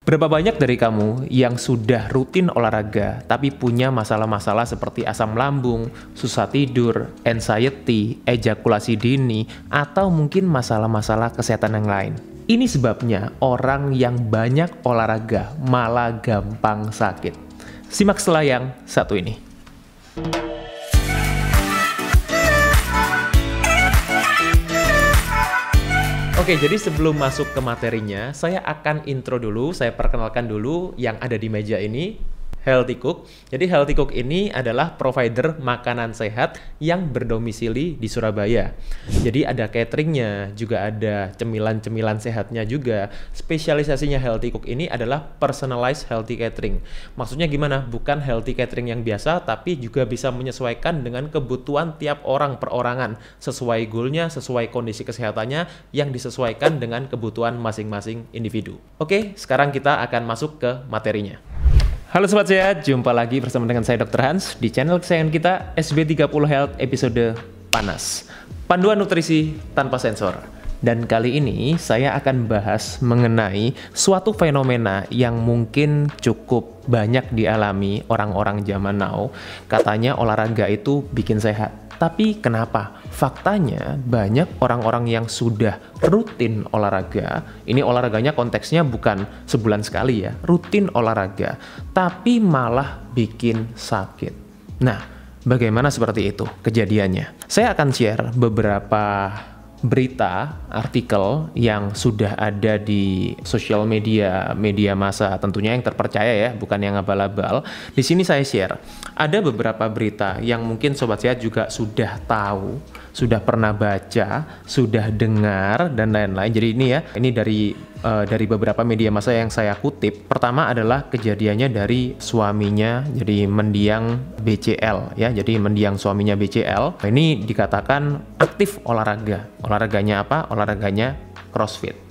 Berapa banyak dari kamu yang sudah rutin olahraga tapi punya masalah-masalah seperti asam lambung, susah tidur, anxiety, ejakulasi dini, atau mungkin masalah-masalah kesehatan yang lain? Ini sebabnya orang yang banyak olahraga malah gampang sakit. Simak setelah yang satu ini. Oke, jadi sebelum masuk ke materinya, saya akan intro dulu, saya perkenalkan dulu yang ada di meja ini, Healthy Cook. Jadi Healthy Cook ini adalah provider makanan sehat yang berdomisili di Surabaya. Jadi ada cateringnya, juga ada cemilan-cemilan sehatnya juga. Spesialisasinya Healthy Cook ini adalah personalized healthy catering. Maksudnya gimana? Bukan healthy catering yang biasa, tapi juga bisa menyesuaikan dengan kebutuhan tiap orang perorangan. Sesuai goalnya, sesuai kondisi kesehatannya, yang disesuaikan dengan kebutuhan masing-masing individu. Oke, sekarang kita akan masuk ke materinya. Halo Sobat Sehat, jumpa lagi bersama dengan saya Dr. Hans di channel kesayangan kita SB30 Health episode Panas, panduan nutrisi tanpa sensor. Dan kali ini saya akan bahas mengenai suatu fenomena yang mungkin cukup banyak dialami orang-orang zaman now. Katanya olahraga itu bikin sehat. Tapi kenapa? Faktanya banyak orang-orang yang sudah rutin olahraga, ini olahraganya konteksnya bukan sebulan sekali ya, rutin olahraga, tapi malah bikin sakit. Nah, bagaimana seperti itu kejadiannya? Saya akan share beberapa berita, artikel yang sudah ada di sosial media massa, tentunya yang terpercaya ya, bukan yang abal-abal. Di sini saya share, ada beberapa berita yang mungkin Sobat Sehat juga sudah tahu, sudah pernah baca, sudah dengar, dan lain-lain. Jadi ini ya, ini dari beberapa media massa yang saya kutip. Pertama adalah kejadiannya dari suaminya, jadi mendiang BCL ya, jadi mendiang suaminya BCL. Ini dikatakan aktif olahraga. Olahraganya apa? Olahraganya CrossFit.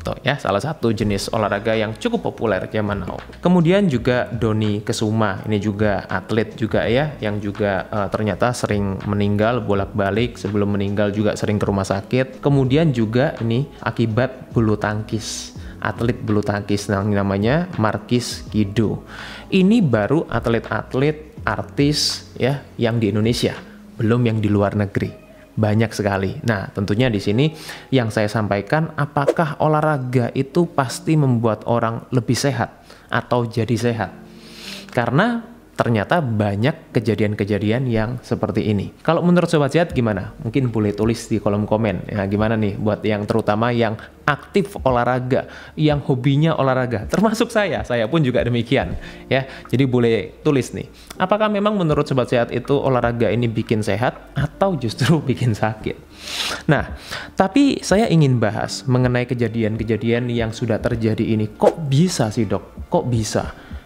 Tuh, ya, salah satu jenis olahraga yang cukup populer zaman now. Kemudian juga Dony Kesuma, ini juga atlet juga ya, yang juga ternyata sering meninggal bolak-balik, sebelum meninggal juga sering ke rumah sakit. Kemudian juga ini akibat bulu tangkis, atlet bulu tangkis namanya Markis Kido. Ini baru atlet-atlet artis ya yang di Indonesia, belum yang di luar negeri. Banyak sekali. Nah, tentunya di sini yang saya sampaikan, apakah olahraga itu pasti membuat orang lebih sehat atau jadi sehat? Karena ternyata banyak kejadian-kejadian yang seperti ini. Kalau menurut Sobat Sehat gimana? Mungkin boleh tulis di kolom komen. Ya, gimana nih buat yang terutama yang aktif olahraga, yang hobinya olahraga, termasuk saya pun juga demikian ya. Jadi boleh tulis nih, apakah memang menurut Sobat Sehat itu olahraga ini bikin sehat atau justru bikin sakit? Nah, tapi saya ingin bahas mengenai kejadian-kejadian yang sudah terjadi ini. Kok bisa sih dok? Kok bisa?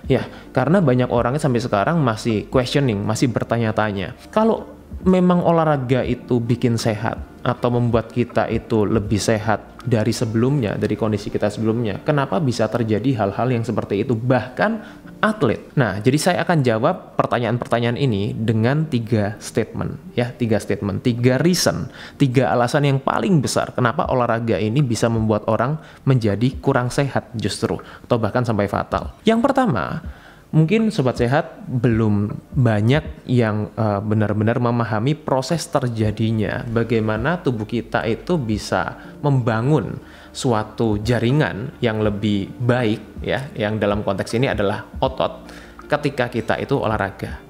Ya, karena banyak orangnya sampai sekarang masih questioning, masih bertanya-tanya. Kalau memang olahraga itu bikin sehat atau membuat kita itu lebih sehat dari sebelumnya, dari kondisi kita sebelumnya, kenapa bisa terjadi hal-hal yang seperti itu, bahkan atlet? Nah, jadi saya akan jawab pertanyaan-pertanyaan ini dengan 3 statement, ya, 3 statement, 3 reason, 3 alasan yang paling besar kenapa olahraga ini bisa membuat orang menjadi kurang sehat justru, atau bahkan sampai fatal. Yang pertama, mungkin Sobat Sehat belum banyak yang benar-benar memahami proses terjadinya, bagaimana tubuh kita itu bisa membangun suatu jaringan yang lebih baik ya, yang dalam konteks ini adalah otot ketika kita itu olahraga.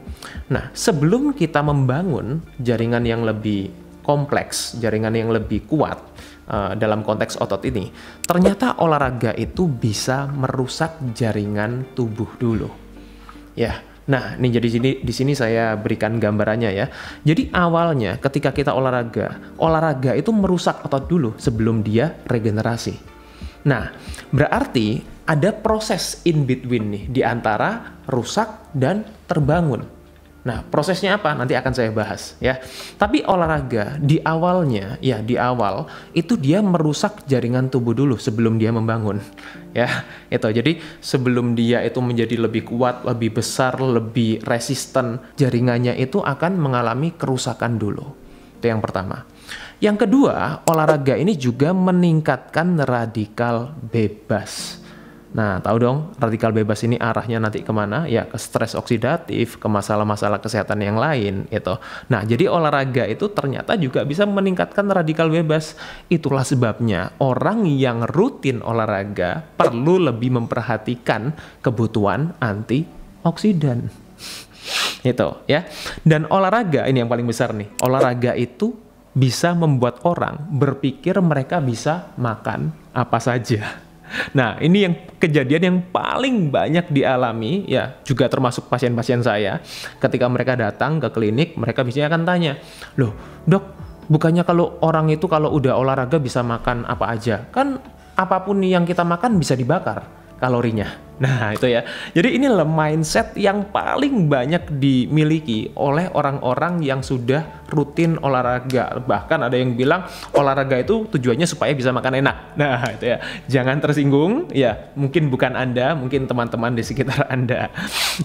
Nah, sebelum kita membangun jaringan yang lebih kompleks, jaringan yang lebih kuat dalam konteks otot ini, ternyata olahraga itu bisa merusak jaringan tubuh dulu. Ya, nah ini jadi di sini saya berikan gambarannya ya. Jadi awalnya ketika kita olahraga itu merusak otot dulu sebelum dia regenerasi. Nah, berarti ada proses in between nih di antara rusak dan terbangun. Nah, prosesnya apa? Nanti akan saya bahas ya. Tapi olahraga di awalnya, ya di awal itu dia merusak jaringan tubuh dulu sebelum dia membangun. Ya, itu. Jadi sebelum dia itu menjadi lebih kuat, lebih besar, lebih resisten, jaringannya itu akan mengalami kerusakan dulu. Itu yang pertama. Yang kedua, olahraga ini juga meningkatkan radikal bebas. Nah, tahu dong radikal bebas ini arahnya nanti kemana? Ya, ke stres oksidatif, ke masalah-masalah kesehatan yang lain itu. Nah, jadi olahraga itu ternyata juga bisa meningkatkan radikal bebas. Itulah sebabnya orang yang rutin olahraga perlu lebih memperhatikan kebutuhan antioksidan. Itu ya. Dan olahraga ini yang paling besar nih. Olahraga itu bisa membuat orang berpikir mereka bisa makan apa saja. Nah, ini yang kejadian yang paling banyak dialami, ya juga termasuk pasien-pasien saya. Ketika mereka datang ke klinik, mereka biasanya akan tanya, loh dok, bukannya kalau orang itu kalau udah olahraga bisa makan apa aja? Kan apapun yang kita makan bisa dibakar kalorinya. Nah, itu ya. Jadi inilah mindset yang paling banyak dimiliki oleh orang-orang yang sudah rutin olahraga. Bahkan ada yang bilang olahraga itu tujuannya supaya bisa makan enak. Nah, itu ya. Jangan tersinggung, ya. Mungkin bukan Anda, mungkin teman-teman di sekitar Anda.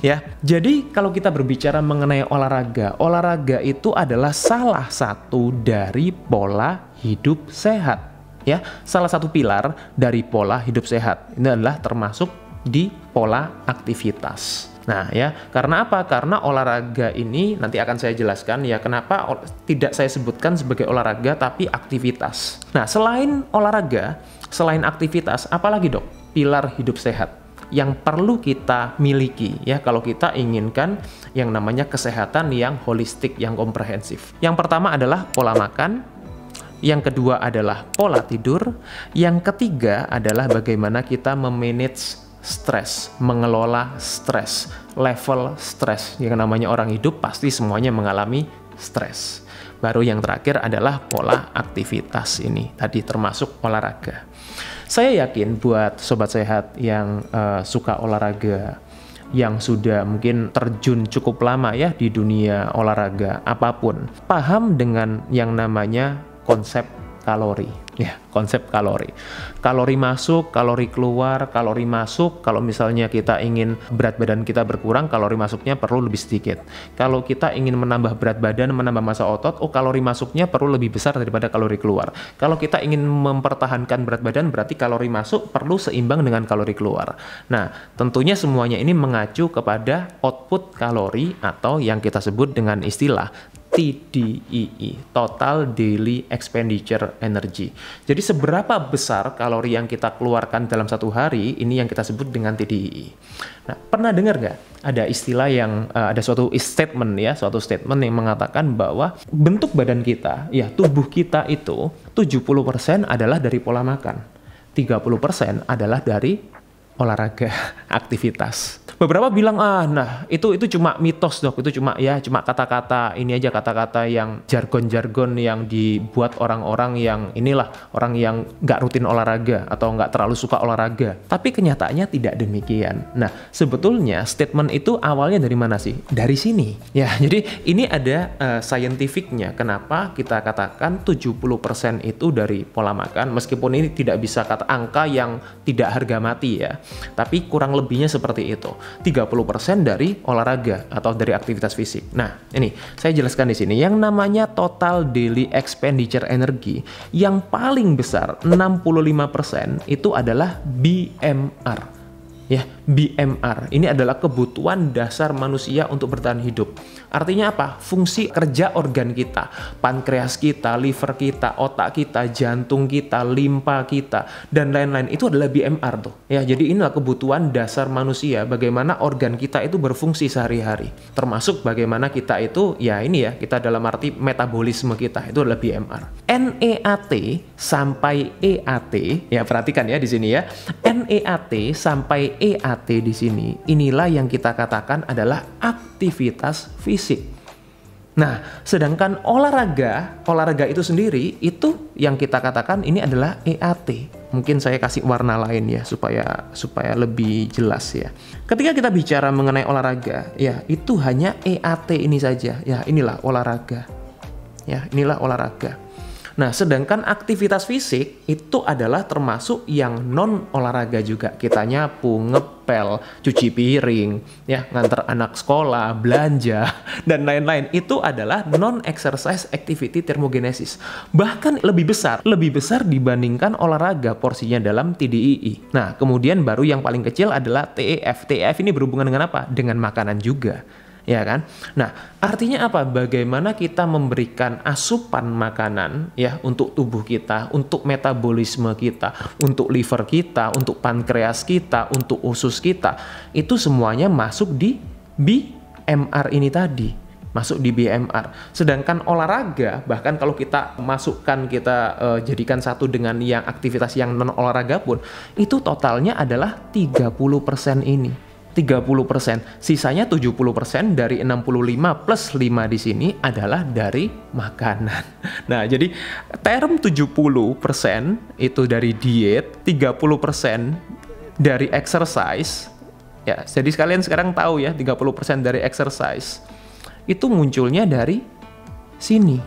Ya. Jadi kalau kita berbicara mengenai olahraga, olahraga itu adalah salah satu dari pola hidup sehat. Ya, salah satu pilar dari pola hidup sehat. Ini adalah termasuk di pola aktivitas. Nah ya, karena apa? Karena olahraga ini nanti akan saya jelaskan ya kenapa tidak saya sebutkan sebagai olahraga tapi aktivitas. Nah, selain olahraga, selain aktivitas, apalagi dok? Pilar hidup sehat yang perlu kita miliki ya kalau kita inginkan yang namanya kesehatan yang holistik, yang komprehensif. Yang pertama adalah pola makan, yang kedua adalah pola tidur, yang ketiga adalah bagaimana kita memanage stres, mengelola stres, level stres. Yang namanya orang hidup pasti semuanya mengalami stres. Baru yang terakhir adalah pola aktivitas ini, tadi termasuk olahraga. Saya yakin buat sobat sehat yang suka olahraga, yang sudah mungkin terjun cukup lama ya di dunia olahraga apapun, paham dengan yang namanya konsep kalori. Ya, konsep kalori. Kalori masuk, kalori keluar, kalori masuk. Kalau misalnya kita ingin berat badan kita berkurang, kalori masuknya perlu lebih sedikit. Kalau kita ingin menambah berat badan, menambah massa otot, kalori masuknya perlu lebih besar daripada kalori keluar. Kalau kita ingin mempertahankan berat badan, berarti kalori masuk perlu seimbang dengan kalori keluar. Nah, tentunya semuanya ini mengacu kepada output kalori atau yang kita sebut dengan istilah TDEE, Total Daily Expenditure Energy. Jadi seberapa besar kalori yang kita keluarkan dalam satu hari, ini yang kita sebut dengan TDEE. Nah, pernah dengar nggak ada istilah yang, ada suatu statement ya, suatu statement yang mengatakan bahwa bentuk badan kita, ya tubuh kita itu 70% adalah dari pola makan, 30% adalah dari olahraga, aktivitas. Beberapa bilang, nah itu cuma mitos dok, itu cuma kata-kata ini aja, kata-kata yang jargon-jargon yang dibuat orang-orang yang orang yang nggak rutin olahraga atau nggak terlalu suka olahraga. Tapi kenyataannya tidak demikian. Nah, sebetulnya statement itu awalnya dari mana sih? Dari sini. Ya, jadi ini ada scientificnya. Kenapa kita katakan 70% itu dari pola makan, meskipun ini tidak bisa kata angka yang tidak harga mati ya. Tapi kurang lebihnya seperti itu. 30% dari olahraga atau dari aktivitas fisik. Nah, ini saya jelaskan di sini. Yang namanya total daily expenditure energy yang paling besar 65% itu adalah BMR. Ya, BMR ini adalah kebutuhan dasar manusia untuk bertahan hidup. Artinya apa? Fungsi kerja organ kita, pankreas kita, liver kita, otak kita, jantung kita, limpa kita, dan lain-lain itu adalah BMR tuh. Ya, jadi inilah kebutuhan dasar manusia, bagaimana organ kita itu berfungsi sehari-hari. Termasuk bagaimana kita itu, ya ini ya, kita dalam arti metabolisme kita itu adalah BMR. NEAT sampai EAT, ya perhatikan ya di sini ya. NEAT sampai EAT di sini, inilah yang kita katakan adalah aktivitas fisik. Nah, sedangkan olahraga itu sendiri, itu yang kita katakan ini adalah EAT. Mungkin saya kasih warna lain ya, supaya lebih jelas ya. Ketika kita bicara mengenai olahraga, ya itu hanya EAT ini saja. Ya, inilah olahraga. Ya, inilah olahraga. Nah, sedangkan aktivitas fisik itu adalah termasuk yang non olahraga juga. Kita nyapu, ngepel, cuci piring, ya, nganter anak sekolah, belanja, dan lain-lain. Itu adalah non exercise activity thermogenesis. Bahkan lebih besar dibandingkan olahraga porsinya dalam TDII. Nah, kemudian baru yang paling kecil adalah TEF. TEF ini berhubungan dengan apa? Dengan makanan juga. Ya kan? Nah, artinya apa? Bagaimana kita memberikan asupan makanan ya untuk tubuh kita, untuk metabolisme kita, untuk liver kita, untuk pankreas kita, untuk usus kita. Itu semuanya masuk di BMR ini tadi. Masuk di BMR. Sedangkan olahraga, bahkan kalau kita masukkan, kita jadikan satu dengan yang aktivitas yang non olahraga pun, itu totalnya adalah 30% ini. 30%, sisanya 70% dari 65 plus 5 di sini adalah dari makanan. Nah, jadi term 70% itu dari diet, 30% dari exercise. Ya, jadi kalian sekarang tahu ya, 30% dari exercise itu munculnya dari sini.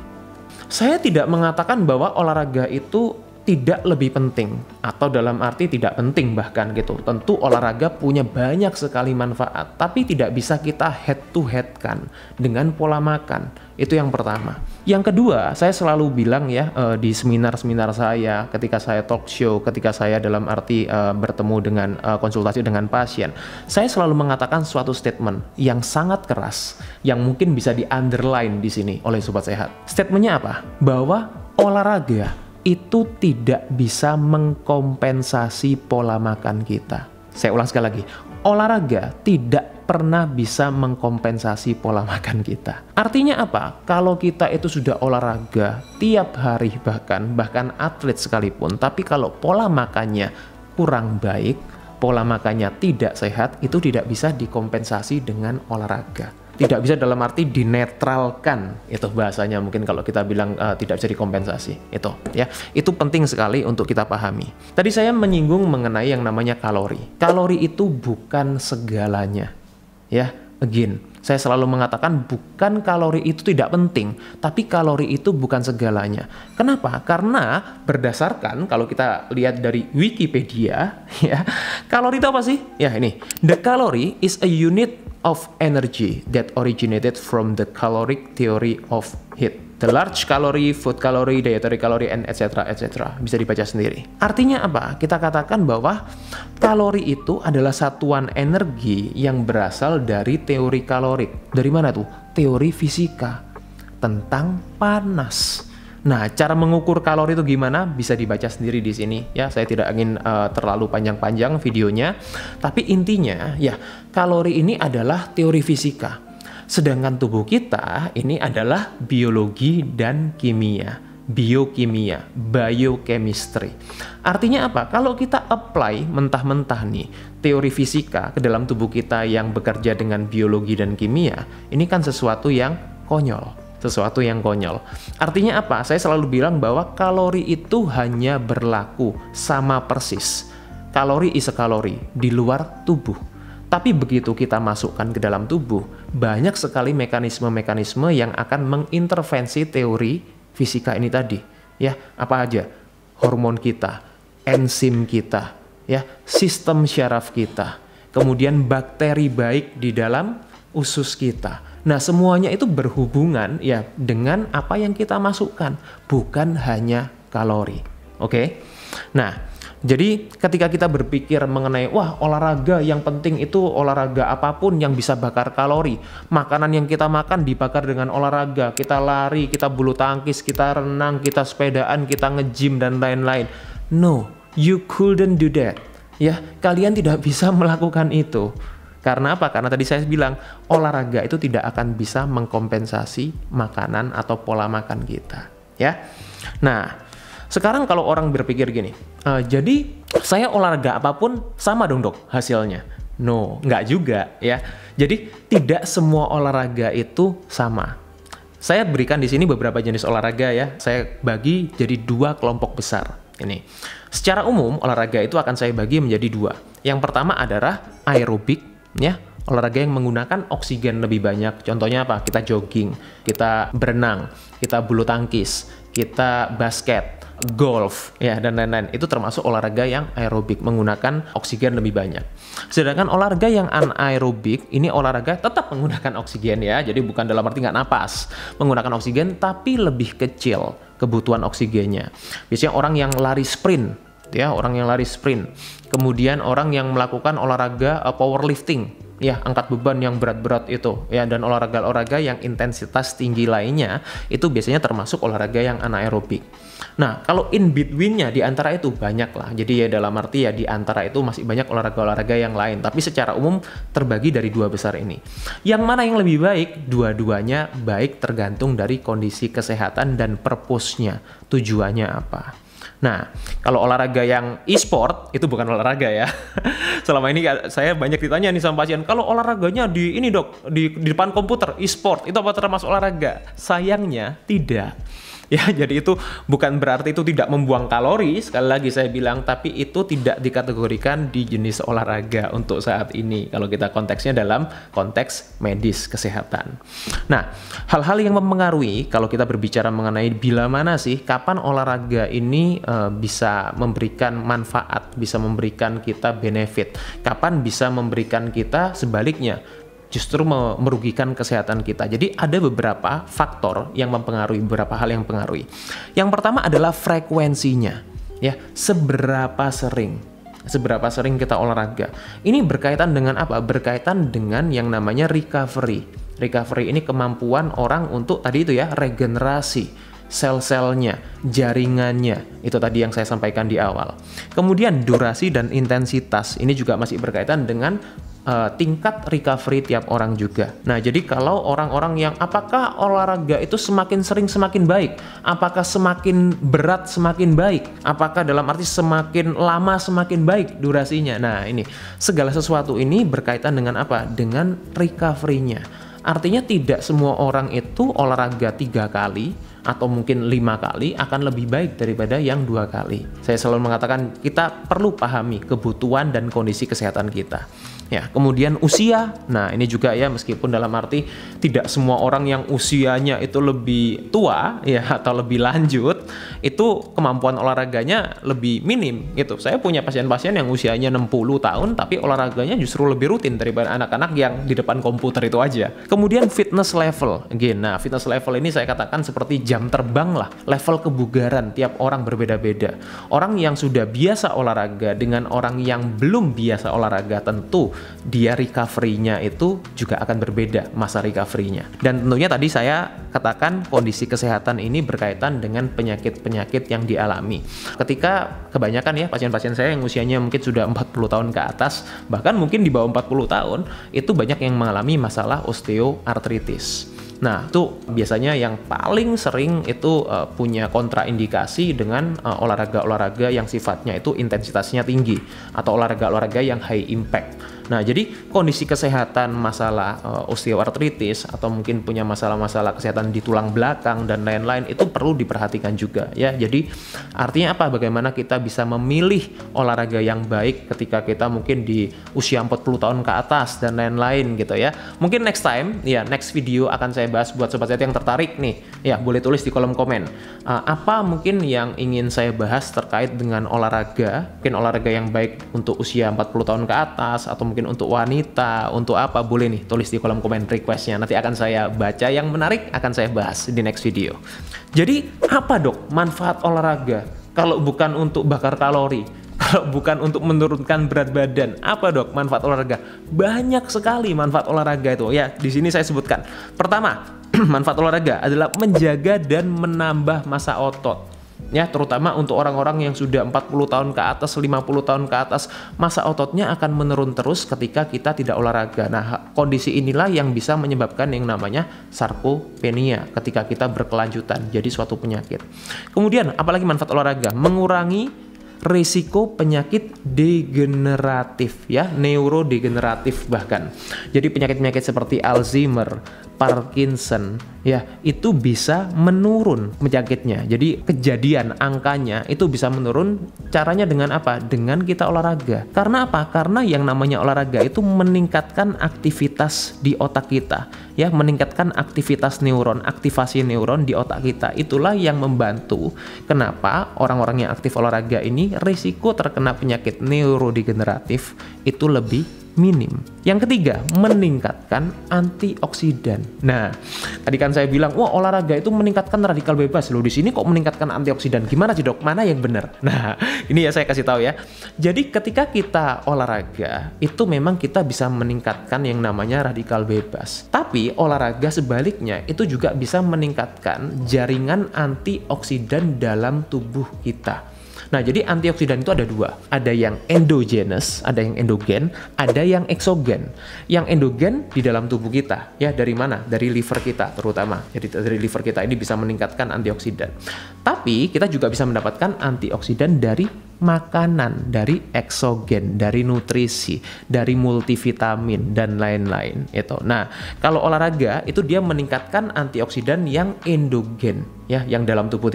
Saya tidak mengatakan bahwa olahraga itu tidak lebih penting, atau dalam arti tidak penting bahkan gitu. Tentu olahraga punya banyak sekali manfaat, tapi tidak bisa kita head to head kan dengan pola makan. Itu yang pertama. Yang kedua, saya selalu bilang ya di seminar-seminar saya, ketika saya talk show, ketika saya dalam arti bertemu dengan konsultasi dengan pasien, saya selalu mengatakan suatu statement yang sangat keras, yang mungkin bisa di underline di sini oleh Sobat Sehat. Statementnya apa? Bahwa olahraga itu tidak bisa mengkompensasi pola makan kita. Saya ulang sekali lagi, olahraga tidak pernah bisa mengkompensasi pola makan kita. Artinya apa? Kalau kita itu sudah olahraga tiap hari bahkan atlet sekalipun, tapi kalau pola makannya kurang baik, pola makannya tidak sehat, itu tidak bisa dikompensasi dengan olahraga. Tidak bisa dalam arti dinetralkan, itu bahasanya mungkin kalau kita bilang tidak bisa dikompensasi. Itu ya, itu penting sekali untuk kita pahami. Tadi saya menyinggung mengenai yang namanya kalori. Kalori itu bukan segalanya. Ya, again, saya selalu mengatakan bukan kalori itu tidak penting, tapi kalori itu bukan segalanya. Kenapa? Karena berdasarkan kalau kita lihat dari Wikipedia, ya, kalori itu apa sih? Ya ini, the calorie is a unit of energy that originated from the caloric theory of heat. The large calorie, food calorie, dietary calorie, and etc. etc. Bisa dibaca sendiri. Artinya apa? Kita katakan bahwa kalori itu adalah satuan energi yang berasal dari teori kalorik. Dari mana tuh? Teori fisika tentang panas. Nah, cara mengukur kalori itu gimana? Bisa dibaca sendiri di sini ya. Saya tidak ingin terlalu panjang-panjang videonya, tapi intinya ya, kalori ini adalah teori fisika. Sedangkan tubuh kita ini adalah biologi dan kimia, biokimia, biochemistry. Artinya apa? Kalau kita apply mentah-mentah nih teori fisika ke dalam tubuh kita yang bekerja dengan biologi dan kimia, ini kan sesuatu yang konyol. Sesuatu yang konyol. Artinya apa? Saya selalu bilang bahwa kalori itu hanya berlaku sama persis. Kalori is a kalori di luar tubuh. Tapi begitu kita masukkan ke dalam tubuh, banyak sekali mekanisme-mekanisme yang akan mengintervensi teori fisika ini tadi. Ya, apa aja? Hormon kita, enzim kita, ya, sistem syaraf kita, kemudian bakteri baik di dalam usus kita. Nah, semuanya itu berhubungan ya dengan apa yang kita masukkan, bukan hanya kalori. Oke? Nah, jadi ketika kita berpikir mengenai wah, olahraga yang penting itu olahraga apapun yang bisa bakar kalori. Makanan yang kita makan dibakar dengan olahraga. Kita lari, kita bulu tangkis, kita renang, kita sepedaan, kita nge-gym dan lain-lain. No, you couldn't do that. Ya, kalian tidak bisa melakukan itu. Karena apa? Karena tadi saya bilang, olahraga itu tidak akan bisa mengkompensasi makanan atau pola makan kita. Ya. Nah, sekarang kalau orang berpikir gini, jadi saya olahraga apapun sama dong dok hasilnya. No, nggak juga ya. Jadi tidak semua olahraga itu sama. Saya berikan di sini beberapa jenis olahraga ya. Saya bagi jadi 2 kelompok besar. Ini. Secara umum olahraga itu akan saya bagi menjadi 2. Yang pertama adalah aerobik. Ya, olahraga yang menggunakan oksigen lebih banyak. Contohnya apa? Kita jogging, kita berenang, kita bulu tangkis, kita basket, golf, ya, dan lain-lain. Itu termasuk olahraga yang aerobik, menggunakan oksigen lebih banyak. Sedangkan olahraga yang anaerobik, ini olahraga tetap menggunakan oksigen ya, jadi bukan dalam arti nggak napas, menggunakan oksigen, tapi lebih kecil kebutuhan oksigennya. Biasanya orang yang lari sprint, ya, orang yang lari sprint. Kemudian orang yang melakukan olahraga powerlifting, ya, angkat beban yang berat-berat itu, ya, dan olahraga-olahraga yang intensitas tinggi lainnya, itu biasanya termasuk olahraga yang anaerobik. Nah, kalau in between-nya di antara itu banyak lah. Jadi ya dalam arti ya di antara itu masih banyak olahraga-olahraga yang lain, tapi secara umum terbagi dari dua besar ini. Yang mana yang lebih baik? Dua-duanya baik tergantung dari kondisi kesehatan dan purpose-nya, tujuannya apa. Nah, kalau olahraga yang e-sport, itu bukan olahraga ya. Selama ini saya banyak ditanya nih sama pasien, kalau olahraganya di ini dok, di depan komputer, e-sport, itu apa termasuk olahraga? Sayangnya tidak. Ya, jadi itu bukan berarti itu tidak membuang kalori, sekali lagi saya bilang, tapi itu tidak dikategorikan di jenis olahraga untuk saat ini, kalau kita konteksnya dalam konteks medis kesehatan. Nah, hal-hal yang mempengaruhi kalau kita berbicara mengenai bila mana sih, kapan olahraga ini bisa memberikan manfaat, bisa memberikan kita benefit, kapan bisa memberikan kita sebaliknya, justru merugikan kesehatan kita. Jadi ada beberapa faktor yang mempengaruhi, beberapa hal yang mempengaruhi. Yang pertama adalah frekuensinya, ya, seberapa sering kita olahraga. Ini berkaitan dengan apa? Berkaitan dengan yang namanya recovery. Recovery ini kemampuan orang untuk tadi itu ya, regenerasi sel-selnya, jaringannya, itu tadi yang saya sampaikan di awal. Kemudian durasi dan intensitas, ini juga masih berkaitan dengan tingkat recovery tiap orang juga. Nah, jadi kalau orang-orang yang apakah olahraga itu semakin sering semakin baik? Apakah semakin berat semakin baik? Apakah dalam arti semakin lama semakin baik durasinya? Nah, ini segala sesuatu ini berkaitan dengan apa? Dengan recovery-nya. Artinya tidak semua orang itu olahraga 3 kali atau mungkin 5 kali akan lebih baik daripada yang 2 kali. Saya selalu mengatakan kita perlu pahami kebutuhan dan kondisi kesehatan kita. Ya, kemudian usia. Nah, ini juga ya, meskipun dalam arti tidak semua orang yang usianya itu lebih tua ya atau lebih lanjut, itu kemampuan olahraganya lebih minim gitu. Saya punya pasien-pasien yang usianya 60 tahun tapi olahraganya justru lebih rutin daripada anak-anak yang di depan komputer itu aja. Kemudian fitness level. Again, nah, fitness level ini saya katakan seperti jam terbang lah. Level kebugaran tiap orang berbeda-beda. Orang yang sudah biasa olahraga dengan orang yang belum biasa olahraga, tentu dia recovery-nya itu juga akan berbeda, masa recovery-nya. Dan tentunya tadi saya katakan kondisi kesehatan ini berkaitan dengan penyakit-penyakit yang dialami. Ketika kebanyakan ya pasien-pasien saya yang usianya mungkin sudah 40 tahun ke atas, bahkan mungkin di bawah 40 tahun, itu banyak yang mengalami masalah osteoartritis. Nah, itu biasanya yang paling sering itu punya kontraindikasi dengan olahraga-olahraga yang sifatnya itu intensitasnya tinggi atau olahraga-olahraga yang high impact. Nah, jadi kondisi kesehatan masalah osteoartritis atau mungkin punya masalah-masalah kesehatan di tulang belakang dan lain-lain itu perlu diperhatikan juga ya. Jadi artinya apa? Bagaimana kita bisa memilih olahraga yang baik ketika kita mungkin di usia 40 tahun ke atas dan lain-lain gitu ya. Mungkin next time ya, next video akan saya bahas buat sobat sehat yang tertarik nih. Ya, boleh tulis di kolom komen. Apa mungkin yang ingin saya bahas terkait dengan olahraga? Mungkin olahraga yang baik untuk usia 40 tahun ke atas atau mungkin untuk wanita, untuk apa, boleh nih tulis di kolom komen requestnya. Nanti akan saya baca, yang menarik akan saya bahas di next video. Jadi apa dok manfaat olahraga kalau bukan untuk bakar kalori, kalau bukan untuk menurunkan berat badan? Apa dok manfaat olahraga? Banyak sekali manfaat olahraga itu ya, di sini saya sebutkan. Pertama, manfaat olahraga adalah menjaga dan menambah massa otot. Ya, terutama untuk orang-orang yang sudah 40 tahun ke atas, 50 tahun ke atas, massa ototnya akan menurun terus ketika kita tidak olahraga. Nah, kondisi inilah yang bisa menyebabkan yang namanya sarkopenia ketika kita berkelanjutan, jadi suatu penyakit. Kemudian, apalagi manfaat olahraga? Mengurangi risiko penyakit degeneratif ya, neurodegeneratif bahkan. Jadi penyakit-penyakit seperti Alzheimer, Parkinson, ya, itu bisa menurun penyakitnya. Jadi kejadian angkanya itu bisa menurun. Caranya dengan apa? Dengan kita olahraga. Karena apa? Karena yang namanya olahraga itu meningkatkan aktivitas di otak kita, ya, meningkatkan aktivitas neuron, aktivasi neuron di otak kita. Itulah yang membantu kenapa orang-orang yang aktif olahraga ini risiko terkena penyakit neurodegeneratif itu lebih minim. Yang ketiga, meningkatkan antioksidan. Nah, tadi kan saya bilang, wah, olahraga itu meningkatkan radikal bebas. Loh, di sini kok meningkatkan antioksidan? Gimana sih, Dok? Mana yang benar? Nah, ini ya saya kasih tahu ya. Jadi ketika kita olahraga, itu memang kita bisa meningkatkan yang namanya radikal bebas. Tapi olahraga sebaliknya itu juga bisa meningkatkan jaringan antioksidan dalam tubuh kita. Nah, jadi antioksidan itu ada dua. Ada yang endogenous, ada yang endogen, ada yang eksogen. Yang endogen di dalam tubuh kita, ya, dari mana? Dari liver kita terutama. Jadi dari liver kita ini bisa meningkatkan antioksidan. Tapi kita juga bisa mendapatkan antioksidan dari makanan, dari eksogen, dari nutrisi, dari multivitamin dan lain-lain itu. Nah, kalau olahraga itu dia meningkatkan antioksidan yang endogen, ya, yang dalam tubuh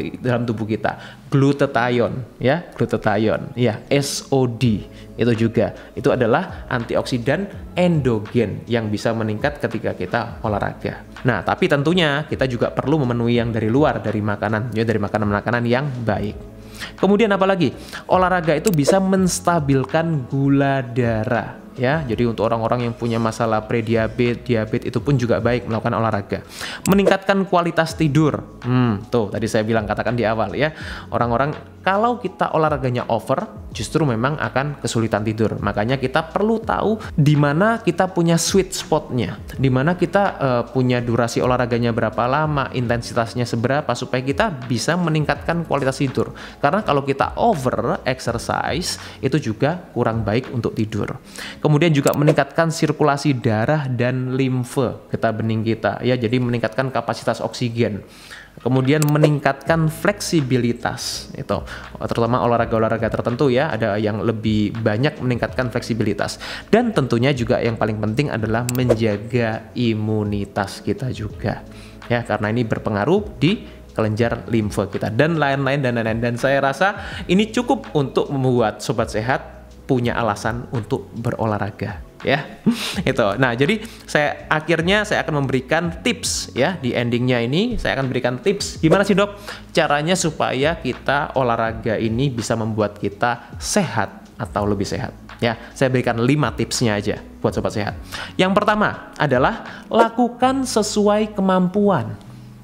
kita. Glutathione, ya, glutathione, ya, SOD itu juga. Itu adalah antioksidan endogen yang bisa meningkat ketika kita olahraga. Nah, tapi tentunya kita juga perlu memenuhi yang dari luar, dari makanan, ya, dari makanan-makanan yang baik. Kemudian apalagi? Olahraga itu bisa menstabilkan gula darah, ya. Jadi untuk orang-orang yang punya masalah prediabetes, diabetes itu pun juga baik melakukan olahraga. Meningkatkan kualitas tidur. Tuh tadi saya bilang, katakan di awal, ya. Orang-orang kalau kita olahraganya over, justru memang akan kesulitan tidur. Makanya kita perlu tahu di mana kita punya sweet spotnya, di mana kita punya durasi olahraganya berapa lama, intensitasnya seberapa, supaya kita bisa meningkatkan kualitas tidur. Karena kalau kita over exercise, itu juga kurang baik untuk tidur. Kemudian juga meningkatkan sirkulasi darah dan limfe getah bening kita, ya, jadi meningkatkan kapasitas oksigen. Kemudian meningkatkan fleksibilitas, itu terutama olahraga-olahraga tertentu, ya, ada yang lebih banyak meningkatkan fleksibilitas. Dan tentunya juga yang paling penting adalah menjaga imunitas kita juga, ya, karena ini berpengaruh di kelenjar limfe kita dan lain-lain. Dan saya rasa ini cukup untuk membuat sobat sehat punya alasan untuk berolahraga, ya. Itu. Nah, jadi saya akan memberikan tips, ya, di endingnya ini saya akan berikan tips gimana sih, Dok, caranya supaya kita olahraga ini bisa membuat kita sehat atau lebih sehat. Ya, saya berikan 5 tipsnya aja buat sobat sehat. Yang pertama adalah lakukan sesuai kemampuan.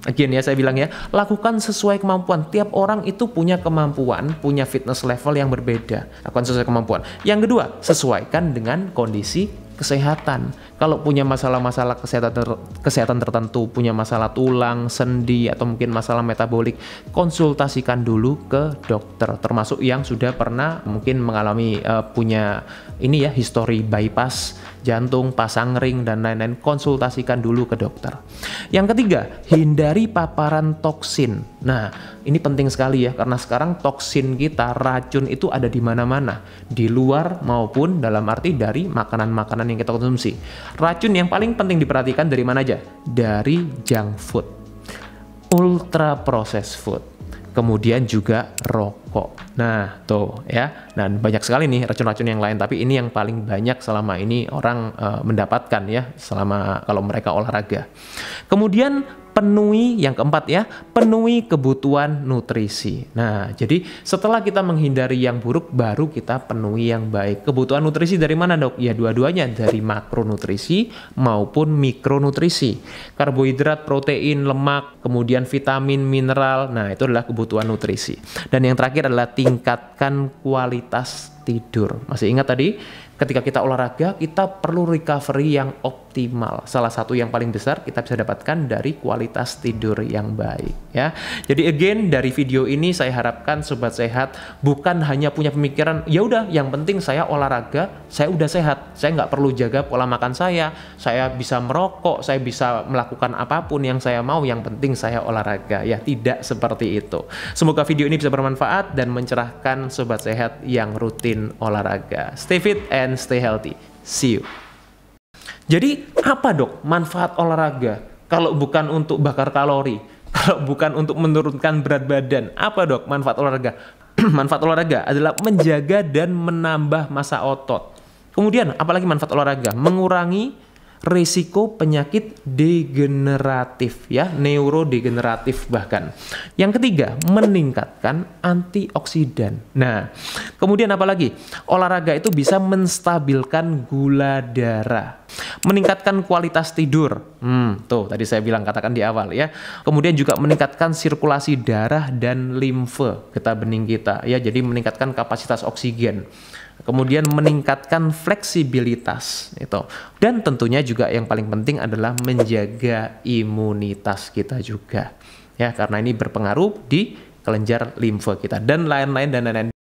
Again, ya, saya bilang, ya, lakukan sesuai kemampuan. Tiap orang itu punya kemampuan, punya fitness level yang berbeda. Lakukan sesuai kemampuan. Yang kedua, sesuaikan dengan kondisi kesehatan. Kalau punya masalah-masalah kesehatan tertentu, punya masalah tulang, sendi, atau mungkin masalah metabolik, konsultasikan dulu ke dokter. Termasuk yang sudah pernah mungkin mengalami punya ini, ya, histori bypass jantung, pasang ring, dan lain-lain, konsultasikan dulu ke dokter. Yang ketiga, hindari paparan toksin. Nah, ini penting sekali, ya, karena sekarang toksin kita, racun itu ada di mana-mana, di luar maupun dalam arti dari makanan-makanan yang kita konsumsi. Racun yang paling penting diperhatikan dari mana aja? Dari junk food, ultra processed food, kemudian juga rokok. Nah, tuh, ya. Dan banyak sekali nih racun-racun yang lain, tapi ini yang paling banyak selama ini orang mendapatkan, ya, selama kalau mereka olahraga. Kemudian penuhi, yang keempat, ya, penuhi kebutuhan nutrisi. Nah, jadi setelah kita menghindari yang buruk, baru kita penuhi yang baik. Kebutuhan nutrisi dari mana, Dok? Ya, dua-duanya, dari makronutrisi maupun mikronutrisi. Karbohidrat, protein, lemak, kemudian vitamin, mineral. Nah, itu adalah kebutuhan nutrisi. Dan yang terakhir adalah tingkatkan kualitas tidur. Masih ingat tadi? Ketika kita olahraga, kita perlu recovery yang optimal. Salah satu yang paling besar kita bisa dapatkan dari kualitas tidur yang baik, ya. Jadi again, dari video ini saya harapkan sobat sehat bukan hanya punya pemikiran, ya udah, yang penting saya olahraga, saya udah sehat. Saya nggak perlu jaga pola makan saya bisa merokok, saya bisa melakukan apapun yang saya mau, yang penting saya olahraga. Ya, tidak seperti itu. Semoga video ini bisa bermanfaat dan mencerahkan sobat sehat yang rutin olahraga. Stay fit and stay healthy. See you. Jadi apa, Dok, manfaat olahraga? Kalau bukan untuk bakar kalori, kalau bukan untuk menurunkan berat badan, apa dok manfaat olahraga? Manfaat olahraga adalah menjaga dan menambah massa otot. Kemudian apalagi manfaat olahraga? Mengurangi risiko penyakit degeneratif ya, neurodegeneratif bahkan. Yang ketiga, meningkatkan antioksidan. Nah, kemudian apalagi? Olahraga itu bisa menstabilkan gula darah, meningkatkan kualitas tidur. Tuh tadi saya bilang katakan di awal ya. Kemudian juga meningkatkan sirkulasi darah dan limfe getah bening kita ya. Jadi meningkatkan kapasitas oksigen. Kemudian meningkatkan fleksibilitas itu. Dan tentunya juga yang paling penting adalah menjaga imunitas kita juga. Ya, karena ini berpengaruh di kelenjar limfe kita dan lain-lain dan lain-lain.